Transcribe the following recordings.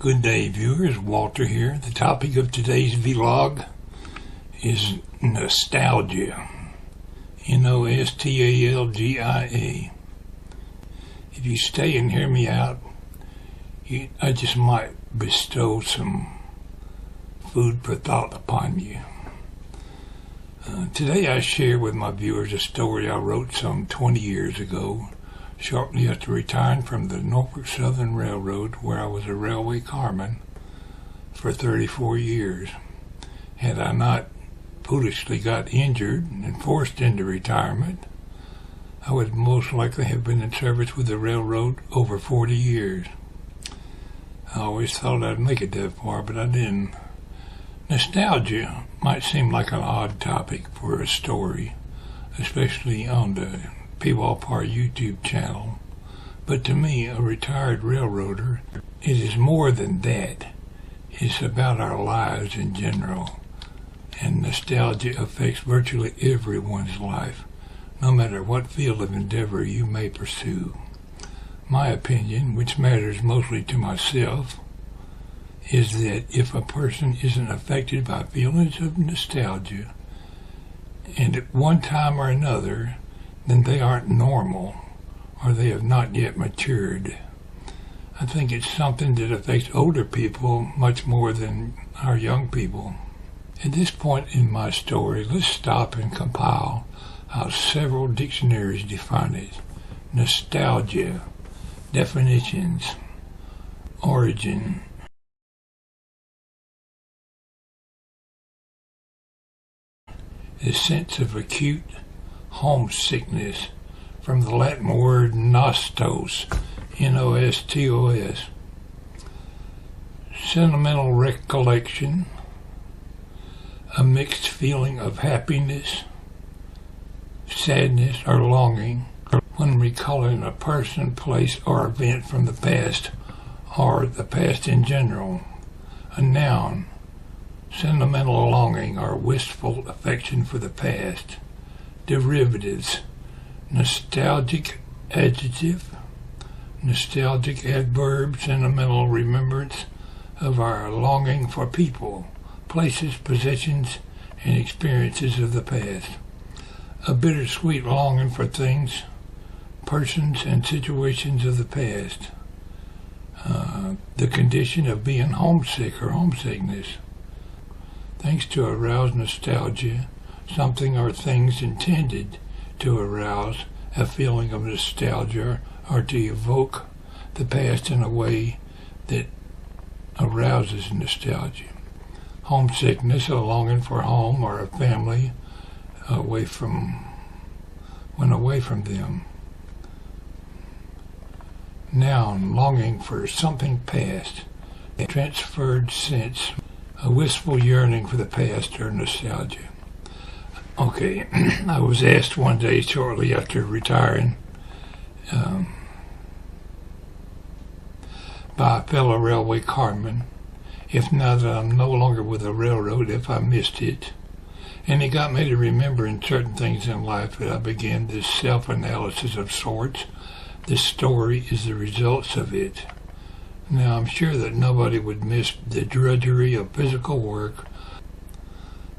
Good day, viewers. Walter here. The topic of today's vlog is nostalgia. Nostalgia. If you stay and hear me out, I just might bestow some food for thought upon you. Today I share with my viewers a story I wrote some 20 years ago, shortly after retiring from the Norfolk Southern Railroad, where I was a railway carman for 34 years. Had I not foolishly got injured and forced into retirement, I would most likely have been in service with the railroad over 40 years. I always thought I'd make it that far, but I didn't. Nostalgia might seem like an odd topic for a story, especially on the Pwalpar YouTube channel, but to me, a retired railroader, it is more than that. It's about our lives in general, and nostalgia affects virtually everyone's life, no matter what field of endeavor you may pursue. My opinion, which matters mostly to myself, is that if a person isn't affected by feelings of nostalgia, and at one time or another, then they aren't normal, or they have not yet matured. I think it's something that affects older people much more than our young people. At this point in my story, let's stop and compile how several dictionaries define it. Nostalgia, definitions, origin. The sense of acute homesickness, from the Latin word nostos, N-O-S-T-O-S. Sentimental recollection, a mixed feeling of happiness, sadness, or longing when recalling a person, place, or event from the past, or the past in general. A noun, sentimental longing or wistful affection for the past. Derivatives, nostalgic adjective, nostalgic adverb, sentimental remembrance of our longing for people, places, possessions, and experiences of the past. A bittersweet longing for things, persons, and situations of the past. The condition of being homesick or homesickness. Thanks to arouse nostalgia, something or things intended to arouse a feeling of nostalgia or to evoke the past in a way that arouses nostalgia. Homesickness, a longing for home or a family away from them. Noun, longing for something past. Transferred sense, a wistful yearning for the past or nostalgia. Okay, I was asked one day shortly after retiring by a fellow railway carman if now that I'm no longer with the railroad, if I missed it. And it got me to remembering certain things in life that I began this self-analysis of sorts. This story is the results of it. Now, I'm sure that nobody would miss the drudgery of physical work,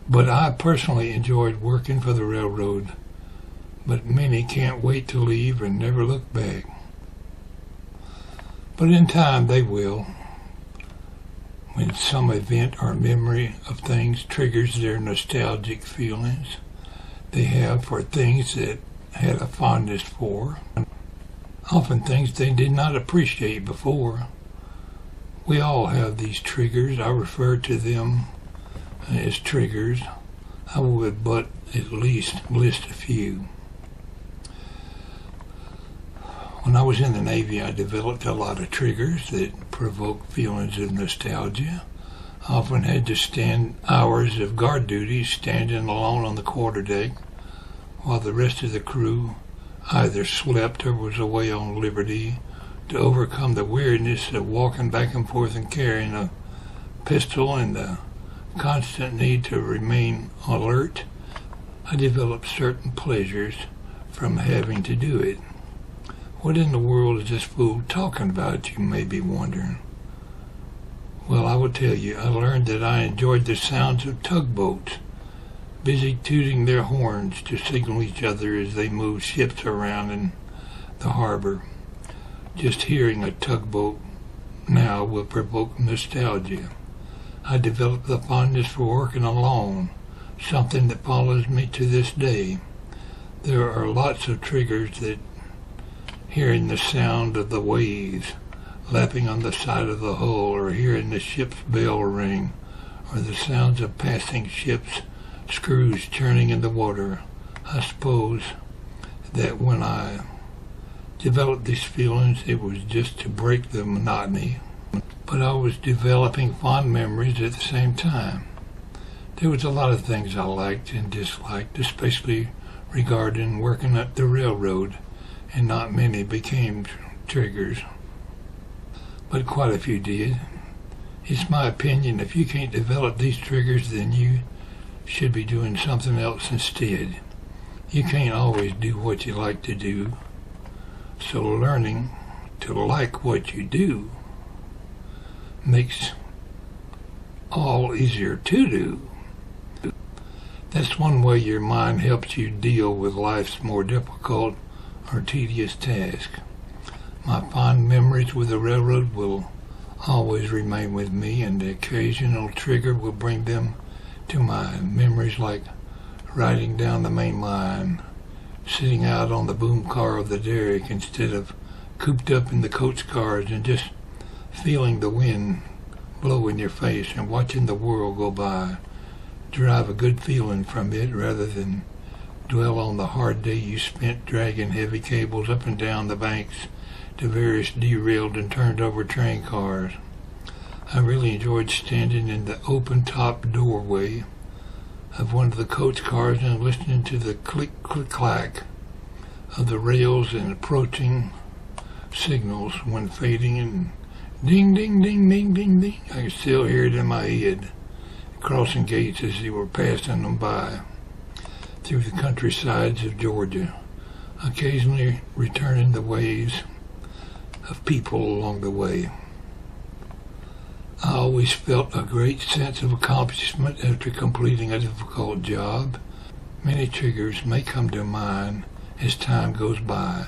but I personally enjoyed working for the railroad, but many can't wait to leave and never look back. But in time they will, when some event or memory of things triggers their nostalgic feelings they have for things that had a fondness for, often things they did not appreciate before. We all have these triggers. I refer to them as triggers. I would but at least list a few. When I was in the Navy, I developed a lot of triggers that provoke feelings of nostalgia. I often had to stand hours of guard duty standing alone on the quarterdeck while the rest of the crew either slept or was away on liberty, to overcome the weariness of walking back and forth and carrying a pistol and the constant need to remain alert. I developed certain pleasures from having to do it. What in the world is this fool talking about, you may be wondering? Well, I will tell you, I learned that I enjoyed the sounds of tugboats, busy tooting their horns to signal each other as they moved ships around in the harbor. Just hearing a tugboat now will provoke nostalgia. I developed the fondness for working alone, something that follows me to this day. There are lots of triggers that hearing the sound of the waves lapping on the side of the hull, or hearing the ship's bell ring, or the sounds of passing ships' screws churning in the water. I suppose that when I developed these feelings, it was just to break the monotony, but I was developing fond memories at the same time. There was a lot of things I liked and disliked, especially regarding working up the railroad, and not many became triggers, but quite a few did. It's my opinion, if you can't develop these triggers, then you should be doing something else instead. You can't always do what you like to do, so learning to like what you do makes all easier to do. That's one way your mind helps you deal with life's more difficult or tedious tasks. My fond memories with the railroad will always remain with me, and the occasional trigger will bring them to mind. Memories like riding down the main line, sitting out on the boom car of the derrick instead of cooped up in the coach cars, and just feeling the wind blow in your face and watching the world go by. Derive a good feeling from it rather than dwell on the hard day you spent dragging heavy cables up and down the banks to various derailed and turned over train cars. I really enjoyed standing in the open top doorway of one of the coach cars and listening to the click click clack of the rails and approaching signals when fading, and ding ding ding ding ding ding. I could still hear it in my head, crossing gates as they were passing them by through the countrysides of Georgia, occasionally returning the ways of people along the way. I always felt a great sense of accomplishment after completing a difficult job. Many triggers may come to mind as time goes by.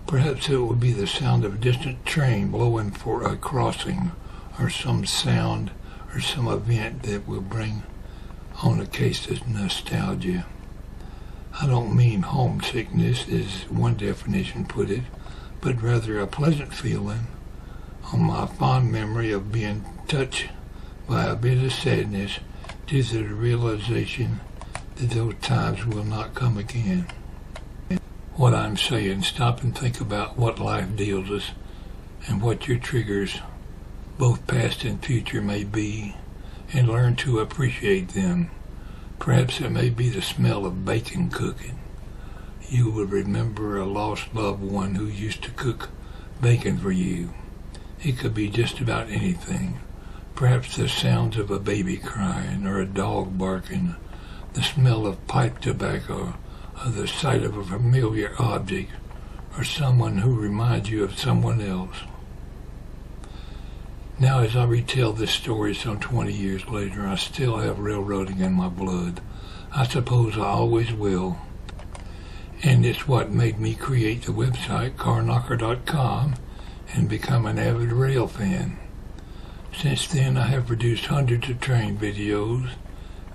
Perhaps it would be the sound of a distant train blowing for a crossing, or some sound or some event that will bring on a case of nostalgia. I don't mean homesickness, as one definition put it, but rather a pleasant feeling on my fond memory of being touched by a bit of sadness due to the realization that those times will not come again. What I'm saying, stop and think about what life deals us and what your triggers, both past and future, may be, and learn to appreciate them. Perhaps it may be the smell of bacon cooking. You will remember a lost loved one who used to cook bacon for you. It could be just about anything. Perhaps the sounds of a baby crying or a dog barking, the smell of pipe tobacco, or the sight of a familiar object, or someone who reminds you of someone else. Now, as I retell this story some 20 years later, I still have railroading in my blood. I suppose I always will. And it's what made me create the website carknocker.com and become an avid rail fan. Since then, I have produced hundreds of train videos,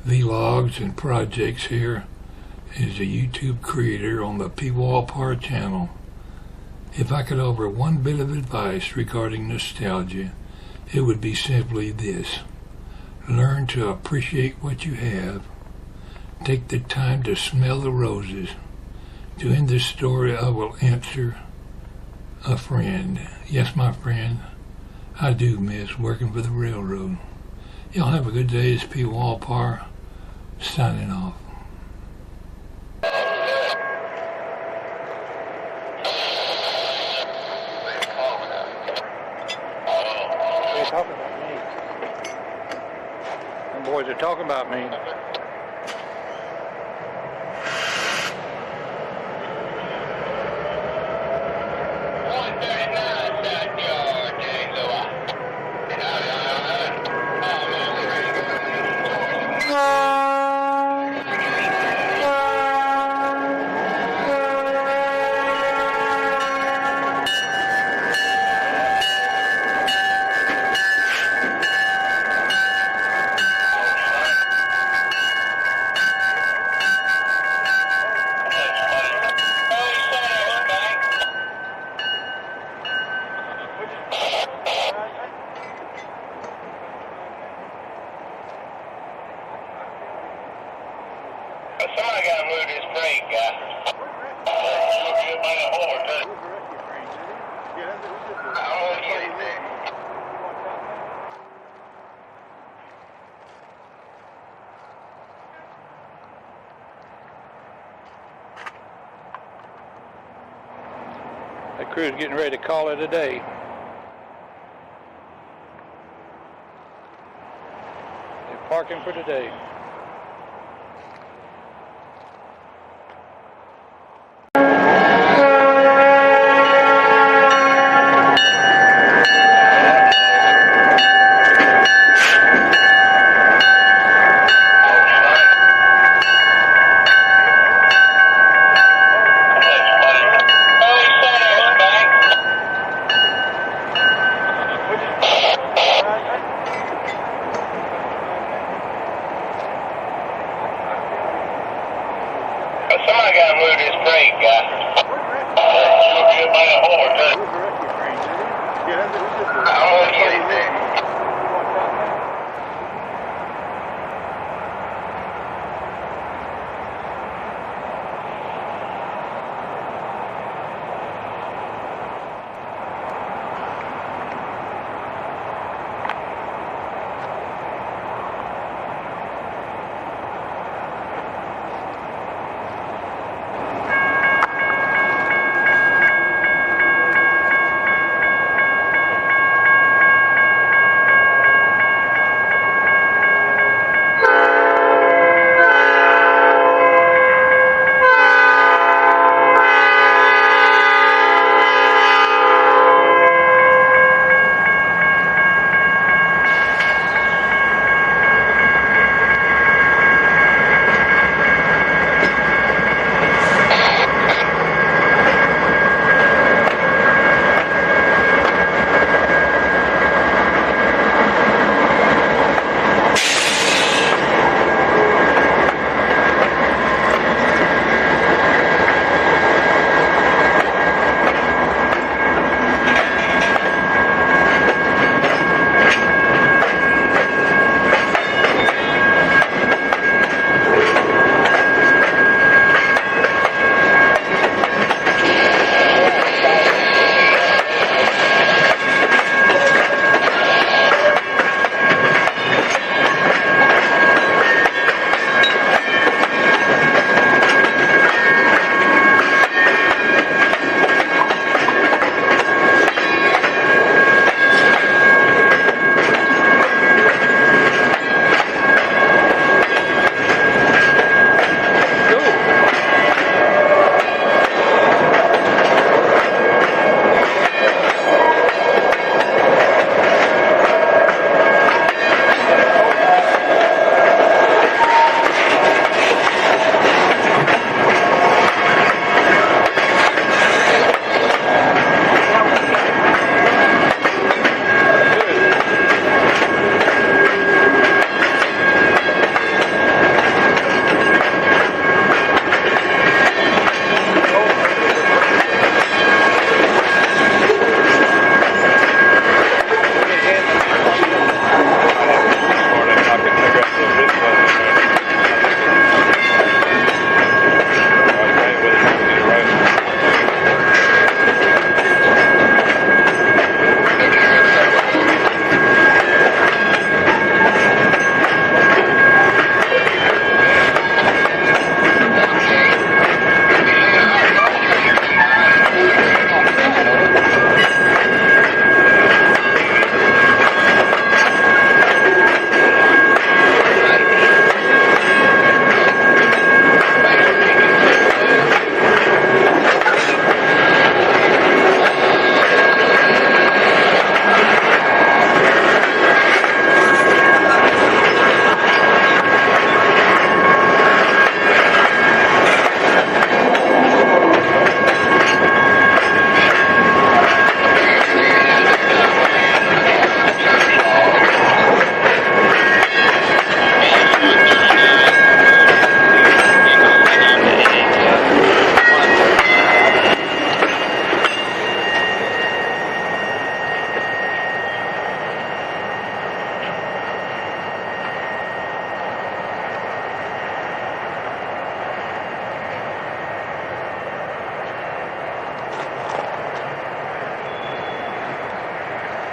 vlogs, and projects here as a YouTube creator on the Pwalpar channel. If I could offer one bit of advice regarding nostalgia, it would be simply this: learn to appreciate what you have. Take the time to smell the roses. To end this story, I will answer a friend. Yes, my friend, I do miss working for the railroad. Y'all have a good day. It's Pwalpar signing off. They're talking about me. Them boys are talking about me. That crew's getting ready to call it a day. They're parking for today. Somebody got to move this crate, guy. You'll be by the horse, huh? I'm going to get it there.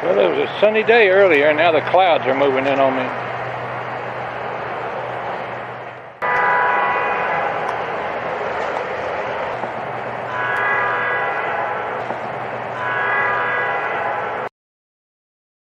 Well, it was a sunny day earlier, and now the clouds are moving in on me.